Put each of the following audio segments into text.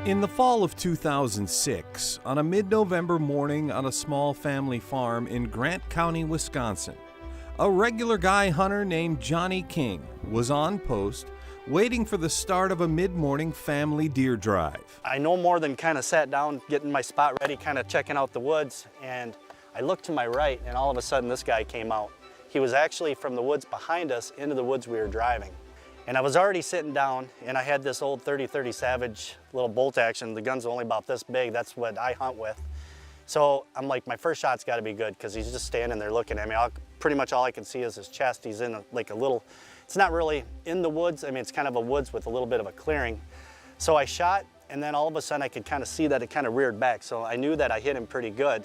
In the fall of 2006, on a mid-November morning on a small family farm in Grant County, Wisconsin, a regular guy hunter named Johny King was on post waiting for the start of a mid-morning family deer drive. I no more than kind of sat down, getting my spot ready, kind of checking out the woods, and I looked to my right, and all of a sudden this guy came out. He was actually from the woods behind us into the woods we were driving. And I was already sitting down, and I had this old 30-30 Savage little bolt action. The gun's only about this big. That's what I hunt with. So I'm like, my first shot's got to be good, because he's just standing there looking at me. Pretty much all I can see is his chest. He's in like a little, it's not really in the woods. I mean, it's kind of a woods with a little bit of a clearing. So I shot, and then all of a sudden I could kind of see that it kind of reared back. So I knew that I hit him pretty good.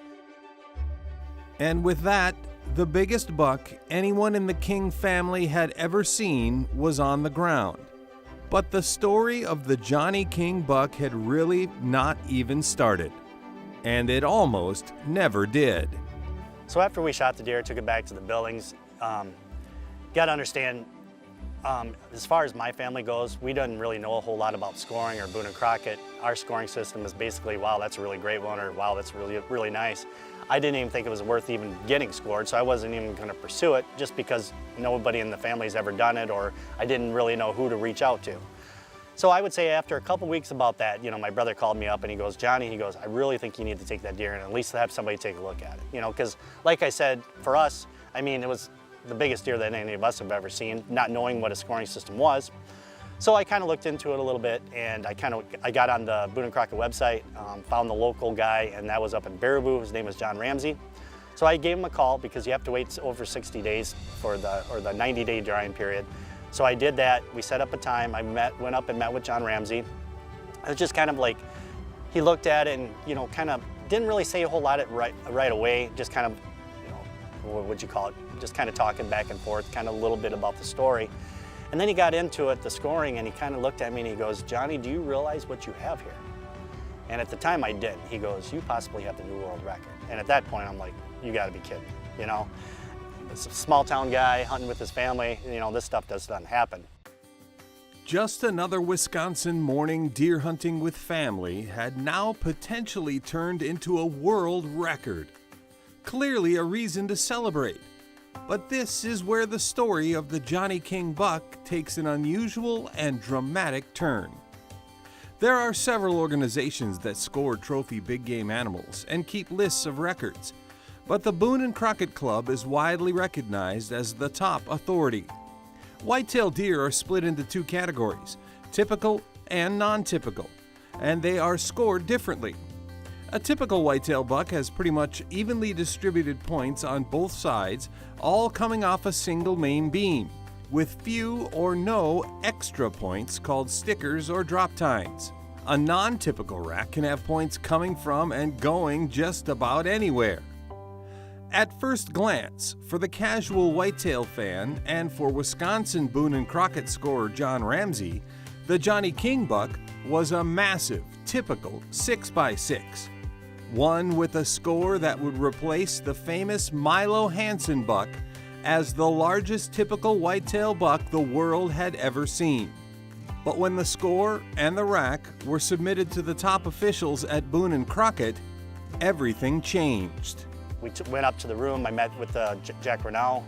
And with that, the biggest buck anyone in the King family had ever seen was on the ground. But the story of the Johny King buck had really not even started. And it almost never did. So after we shot the deer, took it back to the buildings, got to understand, as far as my family goes, we didn't really know a whole lot about scoring or Boone and Crockett. Our scoring system is basically, wow, that's a really great one, or wow, that's really, really nice. I didn't even think it was worth even getting scored, so I wasn't even going to pursue it, just because nobody in the family's ever done it, or I didn't really know who to reach out to. So I would say after a couple weeks about that, you know, my brother called me up and he goes, Johnny, he goes, I really think you need to take that deer and at least have somebody take a look at it. You know, because like I said, for us, I mean, it was the biggest deer that any of us have ever seen, not knowing what a scoring system was. So I kind of looked into it a little bit, and I got on the Boone and Crockett website, found the local guy, and that was up in Baraboo. His name was John Ramsey. So I gave him a call, because you have to wait over 60 days for the 90-day drying period. So I did that. We set up a time. I went up and met with John Ramsey. It was just kind of like, he looked at it and, you know, kind of didn't really say a whole lot right away, just kind of, you know, what would you call it? Just kind of talking back and forth, kind of a little bit about the story. And then he got into it, the scoring, and he kind of looked at me and he goes, Johnny, do you realize what you have here? And at the time I did. He goes, you possibly have the new world record. And at that point I'm like, you gotta be kidding, you know? It's a small town guy hunting with his family, you know, this stuff just doesn't happen. Just another Wisconsin morning deer hunting with family had now potentially turned into a world record. Clearly a reason to celebrate. But this is where the story of the Johny King buck takes an unusual and dramatic turn. There are several organizations that score trophy big game animals and keep lists of records, but the Boone and Crockett Club is widely recognized as the top authority. White-tailed deer are split into two categories, typical and non-typical, and they are scored differently. A typical whitetail buck has pretty much evenly distributed points on both sides, all coming off a single main beam, with few or no extra points called stickers or drop tines. A non-typical rack can have points coming from and going just about anywhere. At first glance, for the casual whitetail fan and for Wisconsin Boone and Crockett scorer John Ramsey, the Johny King buck was a massive, typical 6x6. One with a score that would replace the famous Milo Hansen buck as the largest typical whitetail buck the world had ever seen. But when the score and the rack were submitted to the top officials at Boone and Crockett, everything changed. We went up to the room. I met with Jack Renau,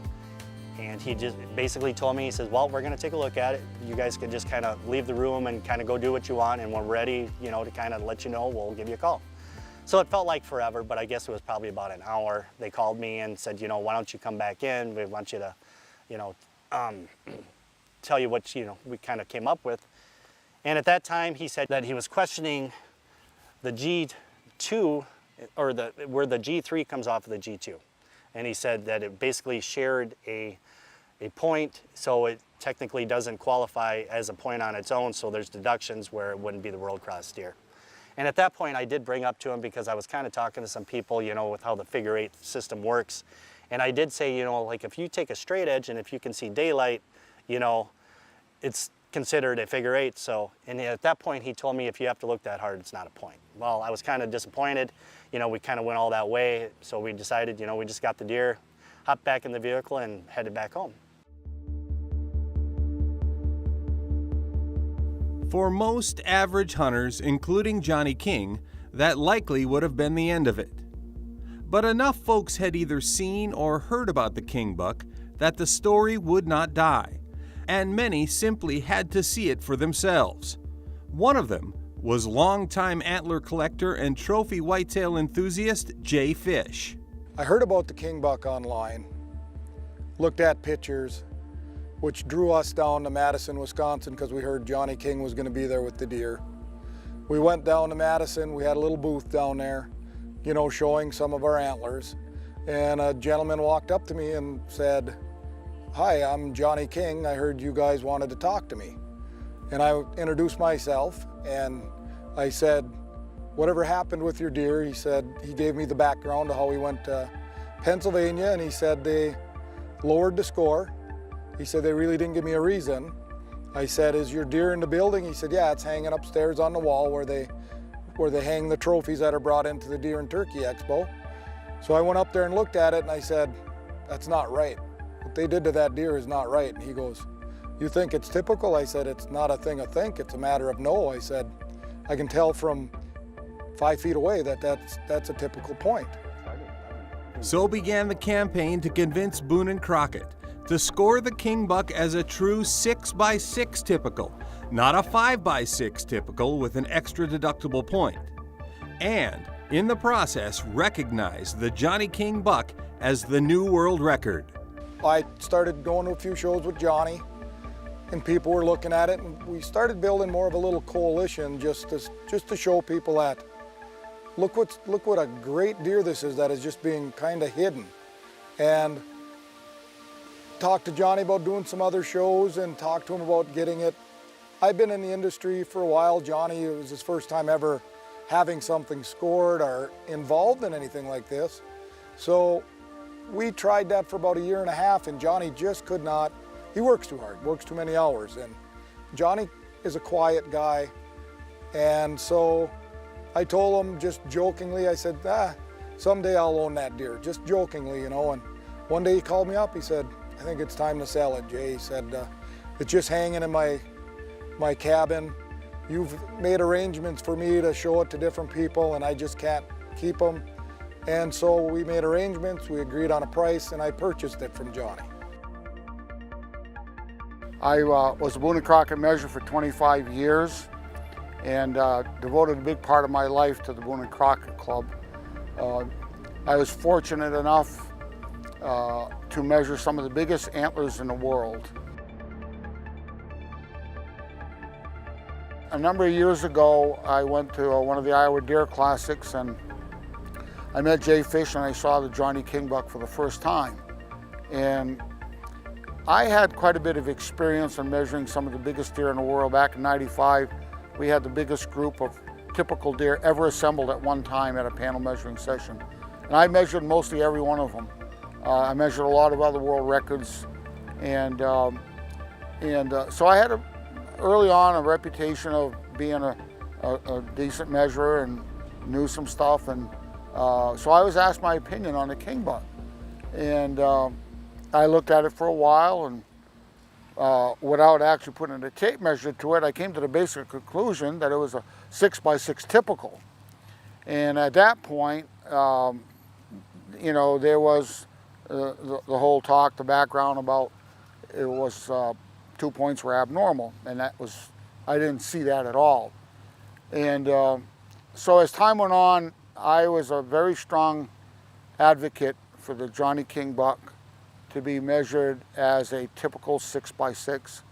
and he just basically told me, he says, well, we're going to take a look at it. You guys can just kind of leave the room and kind of go do what you want, and when we're ready, you know, to kind of let you know, we'll give you a call. So it felt like forever, but I guess it was probably about an hour. They called me and said, you know, why don't you come back in? We want you to, you know, tell you what, you know, we kind of came up with. And at that time, he said that he was questioning the G2, or where the G3 comes off of the G2. And he said that it basically shared a point, so it technically doesn't qualify as a point on its own, so there's deductions where it wouldn't be the world cross deer. And at that point, I did bring up to him, because I was kind of talking to some people, you know, with how the figure eight system works. And I did say, you know, like if you take a straight edge and if you can see daylight, you know, it's considered a figure eight. So, and at that point, he told me if you have to look that hard, it's not a point. Well, I was kind of disappointed. You know, we kind of went all that way. So we decided, you know, we just got the deer, hopped back in the vehicle and headed back home. For most average hunters, including Johny King, that likely would have been the end of it. But enough folks had either seen or heard about the king buck that the story would not die, and many simply had to see it for themselves. One of them was longtime antler collector and trophy whitetail enthusiast Jay Fish. I heard about the king buck online, looked at pictures, which drew us down to Madison, Wisconsin, because we heard Johny King was going to be there with the deer. We went down to Madison, we had a little booth down there, you know, showing some of our antlers. And a gentleman walked up to me and said, "Hi, I'm Johny King. I heard you guys wanted to talk to me." And I introduced myself and I said, "Whatever happened with your deer?" He said, he gave me the background of how he went to Pennsylvania, and he said they lowered the score. He said they really didn't give me a reason. I said, "Is your deer in the building?" He said, "Yeah, it's hanging upstairs on the wall where they hang the trophies that are brought into the Deer and Turkey Expo." So I went up there and looked at it and I said, "That's not right. What they did to that deer is not right." And he goes, "You think it's typical?" I said, "It's not a thing of think, it's a matter of know." I said, "I can tell from 5 feet away that that's a typical point." So began the campaign to convince Boone and Crockett to score the king buck as a true 6x6 typical, not a 5x6 typical with an extra deductible point, and in the process recognize the Johny King buck as the new world record. I started going to a few shows with Johnny, and people were looking at it, and we started building more of a little coalition just to show people that look what a great deer this is that is just being kind of hidden. And talked to Johnny about doing some other shows and talked to him about getting it. I've been in the industry for a while. Johnny, it was his first time ever having something scored or involved in anything like this. So we tried that for about 1.5 years, and Johnny just could not. He works too hard, works too many hours, and Johnny is a quiet guy. And so I told him just jokingly, I said, someday I'll own that deer, just jokingly, you know. And one day he called me up, he said, "I think it's time to sell it, Jay." He said, "It's just hanging in my cabin. You've made arrangements for me to show it to different people, and I just can't keep them." And so we made arrangements, we agreed on a price, and I purchased it from Johnny. I was a Boone and Crockett measurer for 25 years and devoted a big part of my life to the Boone and Crockett Club. I was fortunate enough to measure some of the biggest antlers in the world. A number of years ago, I went to one of the Iowa Deer Classics, and I met Jay Fish and I saw the Johny King buck for the first time. And I had quite a bit of experience in measuring some of the biggest deer in the world. Back in '95, we had the biggest group of typical deer ever assembled at one time at a panel measuring session. And I measured mostly every one of them. I measured a lot of other world records, and so I had early on a reputation of being a decent measurer and knew some stuff, and so I was asked my opinion on the king buck, and I looked at it for a while, and without actually putting a tape measure to it, I came to the basic conclusion that it was a 6x6 typical. And at that point, you know, there was the whole talk, the background about it was 2 points were abnormal, and that was, I didn't see that at all. And so as time went on, I was a very strong advocate for the Johny King buck to be measured as a typical 6x6.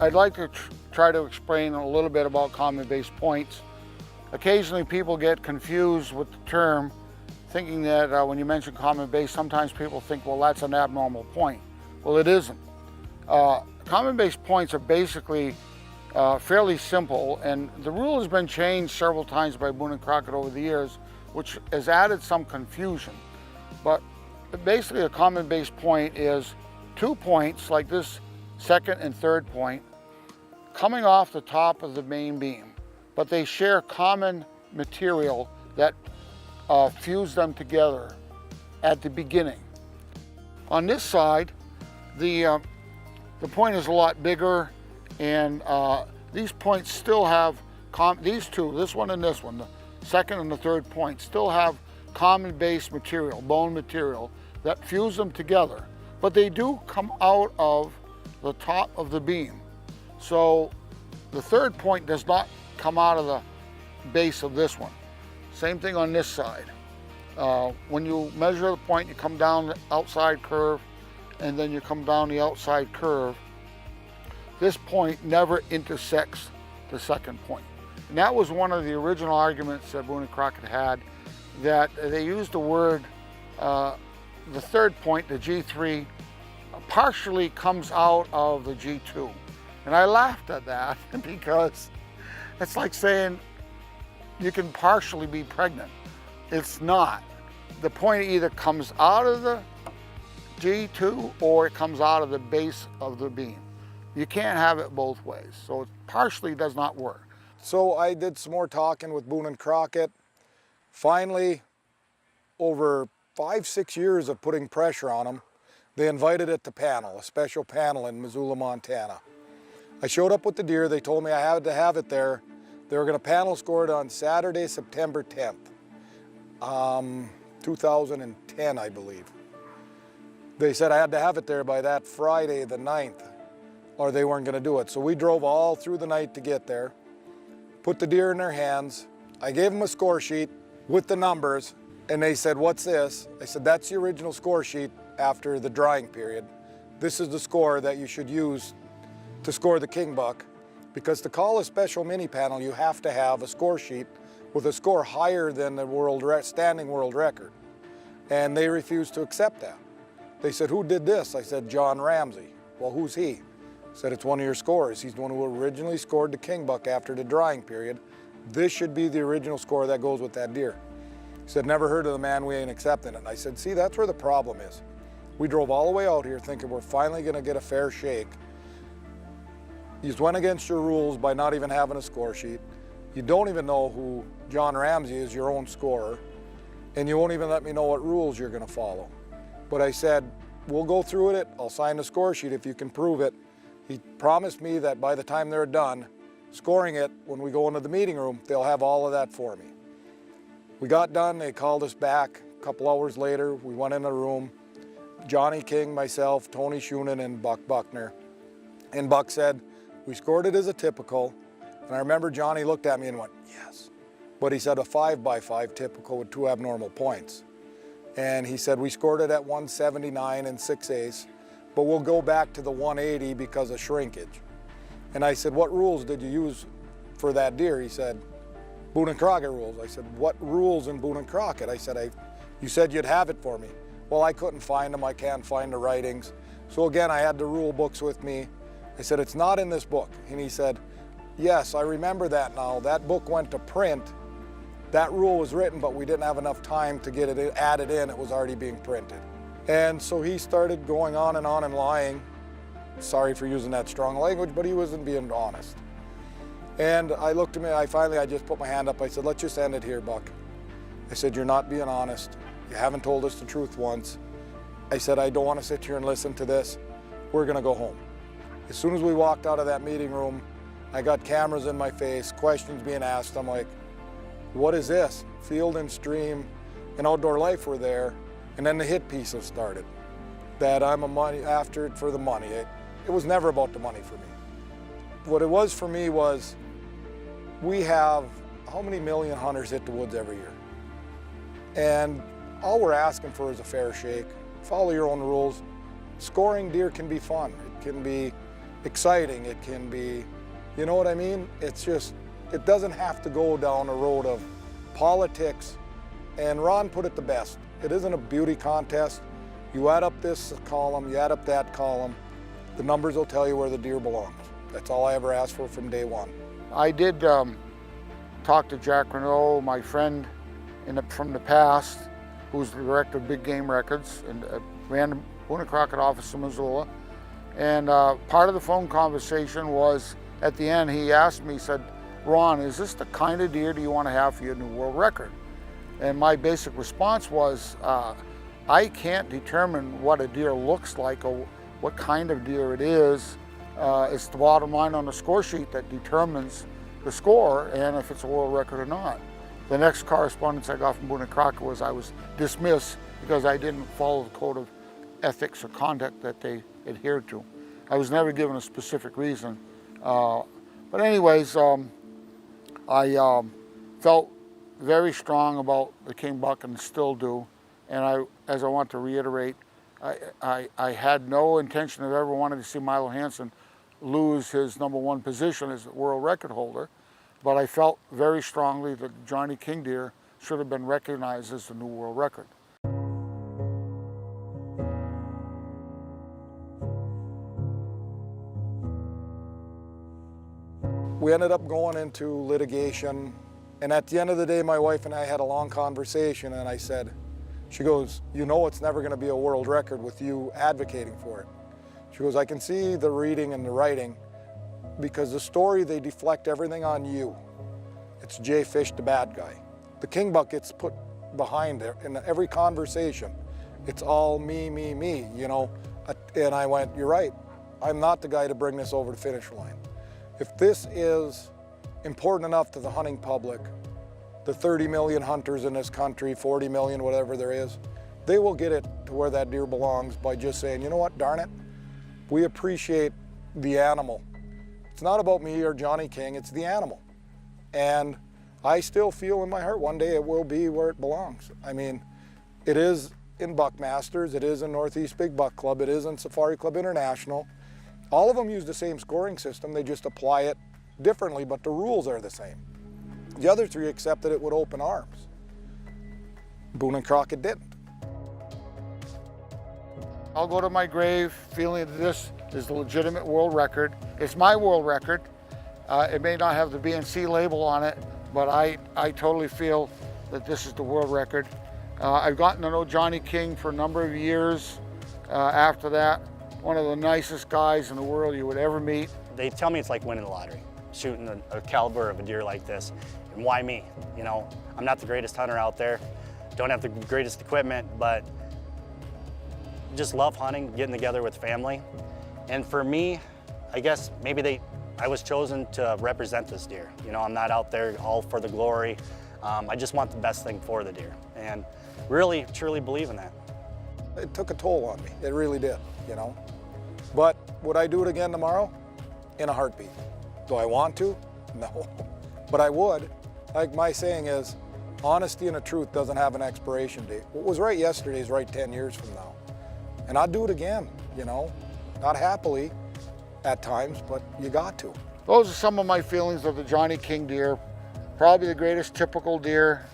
I'd like to try to explain a little bit about common base points. Occasionally people get confused with the term, thinking that when you mention common base, sometimes people think, well, that's an abnormal point. Well, it isn't. Common base points are basically fairly simple, and the rule has been changed several times by Boone and Crockett over the years, which has added some confusion. But basically a common base point is 2 points, like this second and third point, coming off the top of the main beam, but they share common material that fuse them together at the beginning. On this side, the The point is a lot bigger, and these points still have, these two, this one and this one, the second and the third point, still have common base material, bone material, that fuse them together. But they do come out of the top of the beam. So the third point does not come out of the base of this one. Same thing on this side. When you measure the point, you come down the outside curve, and then you come down the outside curve. This point never intersects the second point. And that was one of the original arguments that Boone and Crockett had, that they used the word, the third point, the G3, partially comes out of the G2. And I laughed at that because it's like saying you can partially be pregnant. It's not. The point either comes out of the G2 or it comes out of the base of the beam. You can't have it both ways. So it partially does not work. So I did some more talking with Boone and Crockett. Finally, over 5-6 years of putting pressure on them, they invited it to panel, a special panel in Missoula, Montana. I showed up with the deer. They told me I had to have it there. They were going to panel score it on Saturday, September 10th, 2010, I believe. They said I had to have it there by that Friday, the 9th, or they weren't going to do it. So we drove all through the night to get there, put the deer in their hands. I gave them a score sheet with the numbers, and they said, "What's this?" I said, "That's the original score sheet after the drying period. This is the score that you should use to score the king buck, because to call a special mini panel, you have to have a score sheet with a score higher than the standing world record." And they refused to accept that. They said, "Who did this?" I said, "John Ramsey." "Well, who's he?" I said, "It's one of your scorers. He's the one who originally scored the king buck after the drying period. This should be the original score that goes with that deer." He said, "Never heard of the man, we ain't accepting it." And I said, "See, that's where the problem is. We drove all the way out here thinking we're finally gonna get a fair shake. You went against your rules by not even having a score sheet. You don't even know who John Ramsey is, your own scorer, and you won't even let me know what rules you're gonna follow." But I said, "We'll go through it. I'll sign the score sheet if you can prove it." He promised me that by the time they're done scoring it, when we go into the meeting room, they'll have all of that for me. We got done, they called us back. A couple hours later, we went in a room, Johny King, myself, Tony Schunen, and Buck Buckner. And Buck said, "We scored it as a typical." And I remember Johnny looked at me and went, "Yes." But he said a 5x5 typical with 2 abnormal points. And he said, "We scored it at 179 and 6/8, but we'll go back to the 180 because of shrinkage." And I said, "What rules did you use for that deer?" He said, "Boone and Crockett rules." I said, "What rules in Boone and Crockett?" I said, "You said you'd have it for me." "Well, I couldn't find them. I can't find the writings." So again, I had the rule books with me. I said, "It's not in this book." And he said, "Yes, I remember that now. That book went to print. That rule was written, but we didn't have enough time to get it added in. It was already being printed." And so he started going on and lying. Sorry for using that strong language, but he wasn't being honest. And I looked at me, I just put my hand up. I said, "Let's just end it here, Buck." I said, "You're not being honest. You haven't told us the truth once." I said, "I don't want to sit here and listen to this. We're going to go home." As soon as we walked out of that meeting room, I got cameras in my face, questions being asked. I'm like, "What is this?" Field and Stream and Outdoor Life were there. And then the hit pieces started, that I'm after it for the money. It was never about the money for me. What it was for me was, we have how many million hunters hit the woods every year? And all we're asking for is a fair shake. Follow your own rules. Scoring deer can be fun. It can be exciting. It can be, you know what I mean? It's just, it doesn't have to go down a road of politics. And Ron put it the best. It isn't a beauty contest. You add up this column, you add up that column, the numbers will tell you where the deer belongs. That's all I ever asked for from day one. I did talk to Jack Renault, my friend from the past, who's the director of Big Game Records and ran the Boone and Crockett office in Missoula. And part of the phone conversation was, at the end, he asked me, he said, "Ron, is this the kind of deer do you want to have for your new world record?" And my basic response was, I can't determine what a deer looks like or what kind of deer it is. It's the bottom line on the score sheet that determines the score and if it's a world record or not. The next correspondence I got from Boone and Crockett was I was dismissed because I didn't follow the code of ethics or conduct that they adhered to. I was never given a specific reason. But anyways, I felt very strong about the king buck and still do. And as I want to reiterate, I had no intention of ever wanting to see Milo Hansen lose his #1 position as a world record holder, but I felt very strongly that Johny King deer should have been recognized as the new world record. We ended up going into litigation, and at the end of the day, my wife and I had a long conversation, and I said, she goes, you know it's never going to be a world record with you advocating for it. She goes, I can see the reading and the writing, because the story, they deflect everything on you. It's Jay Fish, the bad guy. The king buck gets put behind there in every conversation. It's all me, me, me, you know. And I went, you're right. I'm not the guy to bring this over the finish line. If this is important enough to the hunting public, the 30 million hunters in this country, 40 million, whatever there is, they will get it to where that deer belongs by just saying, you know what, darn it, we appreciate the animal. It's not about me or Johny King, it's the animal. And I still feel in my heart one day it will be where it belongs. I mean, it is in Buckmasters, it is in Northeast Big Buck Club, it is in Safari Club International. All of them use the same scoring system, they just apply it differently, but the rules are the same. The other three accepted it with open arms. Boone and Crockett didn't. I'll go to my grave feeling that this is the legitimate world record. It's my world record. It may not have the BNC label on it, but I totally feel that this is the world record. I've gotten to know Johny King for a number of years after that. One of the nicest guys in the world you would ever meet. They tell me it's like winning the lottery, shooting a caliber of a deer like this. And why me? You know, I'm not the greatest hunter out there, don't have the greatest equipment, but just love hunting, getting together with family. And for me, I guess maybe I was chosen to represent this deer. You know, I'm not out there all for the glory. I just want the best thing for the deer. And really, truly believe in that. It took a toll on me, it really did, you know. But would I do it again tomorrow? In a heartbeat. Do I want to? No, but I would. Like my saying is, honesty and the truth doesn't have an expiration date. What was right yesterday is right 10 years from now. And I'd do it again, you know. Not happily at times, but you got to. Those are some of my feelings of the Johny King deer. Probably the greatest typical deer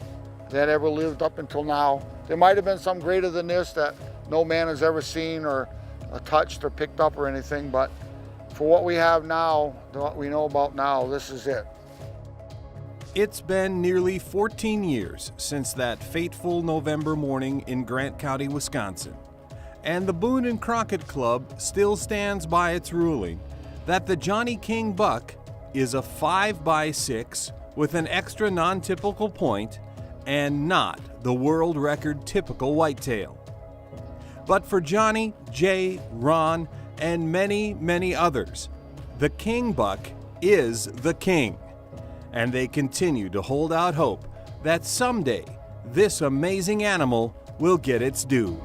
that ever lived up until now. There might have been some greater than this that no man has ever seen or touched or picked up or anything, but for what we have now, what we know about now, this is it. It's been nearly 14 years since that fateful November morning in Grant County, Wisconsin. And the Boone and Crockett Club still stands by its ruling that the Johny King buck is a 5x6 with an extra non-typical point and not the world record typical whitetail. But for Johnny, Jay, Ron, and many, many others, the king buck is the king. And they continue to hold out hope that someday this amazing animal will get its due.